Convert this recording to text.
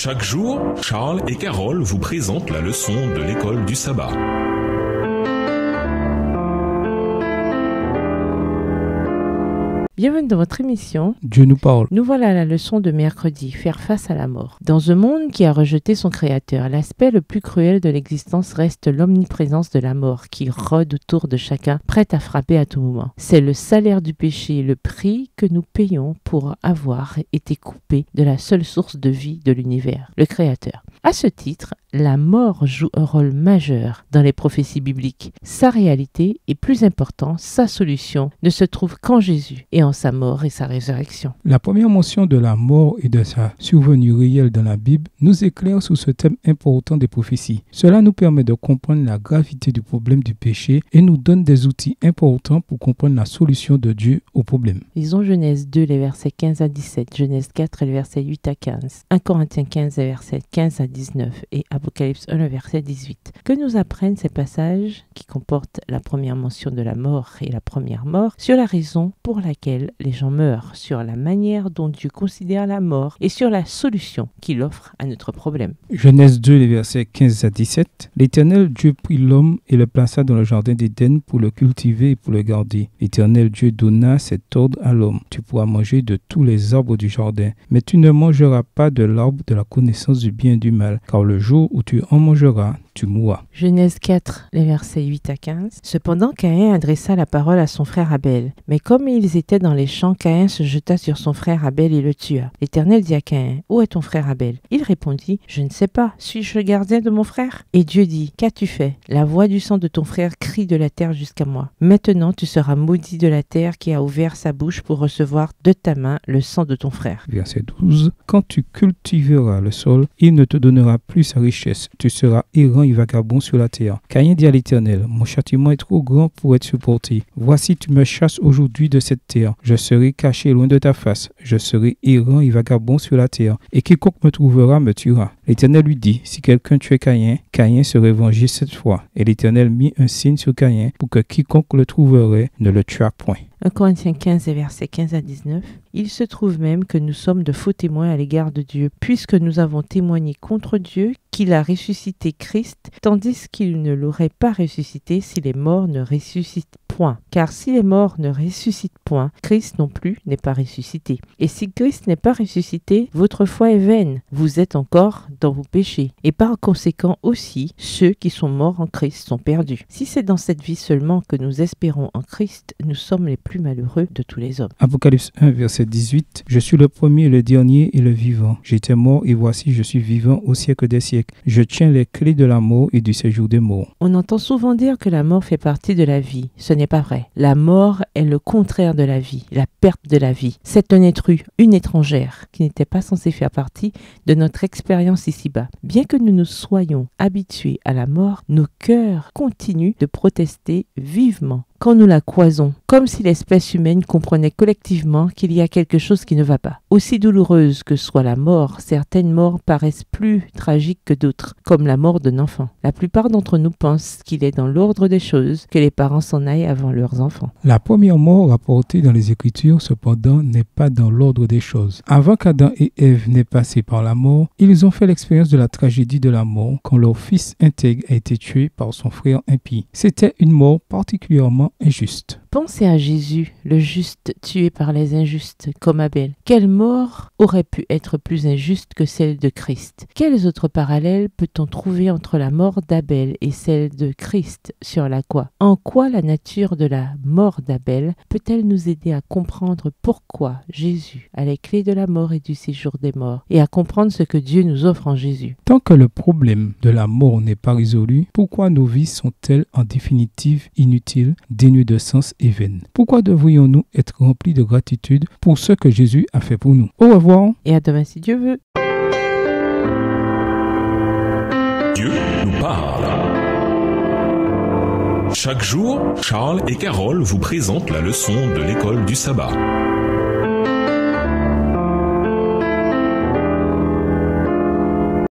Chaque jour, Charles et Carole vous présentent la leçon de l'école du sabbat. Bienvenue dans votre émission Dieu nous parle. Nous voilà à la leçon de mercredi, faire face à la mort. Dans un monde qui a rejeté son créateur, l'aspect le plus cruel de l'existence reste l'omniprésence de la mort qui rôde autour de chacun, prête à frapper à tout moment. C'est le salaire du péché, le prix que nous payons pour avoir été coupés de la seule source de vie de l'univers, le créateur. À ce titre, la mort joue un rôle majeur dans les prophéties bibliques. Sa réalité et plus important, sa solution ne se trouve qu'en Jésus et en sa mort et sa résurrection. La première mention de la mort et de sa survenue réelle dans la Bible nous éclaire sur ce thème important des prophéties. Cela nous permet de comprendre la gravité du problème du péché et nous donne des outils importants pour comprendre la solution de Dieu au problème. Lisons Genèse 2, les versets 15 à 17, Genèse 4, les versets 8 à 15, 1 Corinthiens 15, les versets 15 à 19 et Apocalypse 1, le verset 18. Que nous apprennent ces passages qui comportent la première mention de la mort et la première mort sur la raison pour laquelle les gens meurent, sur la manière dont Dieu considère la mort et sur la solution qu'il offre à notre problème. Genèse 2, les versets 15 à 17. L'Éternel Dieu prit l'homme et le plaça dans le jardin d'Éden pour le cultiver et pour le garder. L'Éternel Dieu donna cet ordre à l'homme. Tu pourras manger de tous les arbres du jardin, mais tu ne mangeras pas de l'arbre de la connaissance du bien et du mal, car le jour où tu en mangeras, tu mourras. Genèse 4, les versets 8 à 15. Cependant, Caïn adressa la parole à son frère Abel. Mais comme ils étaient dans les champs, Caïn se jeta sur son frère Abel et le tua. L'Éternel dit à Caïn, « Où est ton frère Abel ?» Il répondit, « Je ne sais pas, suis-je le gardien de mon frère ?» Et Dieu dit, « Qu'as-tu fait ? La voix du sang de ton frère crie de la terre jusqu'à moi. Maintenant tu seras maudit de la terre qui a ouvert sa bouche pour recevoir de ta main le sang de ton frère. » Verset 12. Quand tu cultiveras le sol, il ne te donnera plus sa richesse. Tu seras errant et vagabond sur la terre. Caïn dit à l'Éternel, mon châtiment est trop grand pour être supporté. Voici, tu me chasses aujourd'hui de cette terre. Je serai caché loin de ta face. Je serai errant et vagabond sur la terre. Et quiconque me trouvera me tuera. L'Éternel lui dit, si quelqu'un tuait Caïn, Caïn serait vengé cette fois. Et l'Éternel mit un signe sur Caïn pour que quiconque le trouverait ne le tuât point. 1 Corinthiens 15 et versets 15 à 19. Il se trouve même que nous sommes de faux témoins à l'égard de Dieu, puisque nous avons témoigné contre Dieu qu'il a ressuscité Christ, tandis qu'il ne l'aurait pas ressuscité si les morts ne ressuscitent point. Car si les morts ne ressuscitent point, Christ non plus n'est pas ressuscité. Et si Christ n'est pas ressuscité, votre foi est vaine. Vous êtes encore dans vos péchés. Et par conséquent aussi, ceux qui sont morts en Christ sont perdus. Si c'est dans cette vie seulement que nous espérons en Christ, nous sommes les plus malheureux de tous les hommes. Apocalypse 1, verset 18. Je suis le premier, le dernier et le vivant. J'étais mort et voici je suis vivant au siècle des siècles. Je tiens les clés de la mort et du séjour des morts. On entend souvent dire que la mort fait partie de la vie. Ce n'est pas vrai. La mort est le contraire de la vie, la perte de la vie. C'est un intrus, une étrangère, qui n'était pas censée faire partie de notre expérience ici-bas. Bien que nous nous soyons habitués à la mort, nos cœurs continuent de protester vivement quand nous la croisons, comme si l'espèce humaine comprenait collectivement qu'il y a quelque chose qui ne va pas. Aussi douloureuse que soit la mort, certaines morts paraissent plus tragiques que d'autres, comme la mort d'un enfant. La plupart d'entre nous pensent qu'il est dans l'ordre des choses que les parents s'en aillent avant leurs enfants. La première mort rapportée dans les Écritures, cependant, n'est pas dans l'ordre des choses. Avant qu'Adam et Ève n'aient passé par la mort, ils ont fait l'expérience de la tragédie de la mort quand leur fils intègre a été tué par son frère impie. C'était une mort particulièrement injuste. Pensez à Jésus, le juste tué par les injustes, comme Abel. Quelle mort aurait pu être plus injuste que celle de Christ? Quels autres parallèles peut-on trouver entre la mort d'Abel et celle de Christ sur la croix? En quoi la nature de la mort d'Abel peut-elle nous aider à comprendre pourquoi Jésus a les clés de la mort et du séjour des morts, et à comprendre ce que Dieu nous offre en Jésus? Tant que le problème de la mort n'est pas résolu, pourquoi nos vies sont-elles en définitive inutiles, dénuées de sens et vaines? Pourquoi devrions-nous être remplis de gratitude pour ce que Jésus a fait pour nous? Au revoir. Et à demain si Dieu veut. Dieu nous parle. Chaque jour, Charles et Carole vous présentent la leçon de l'école du sabbat.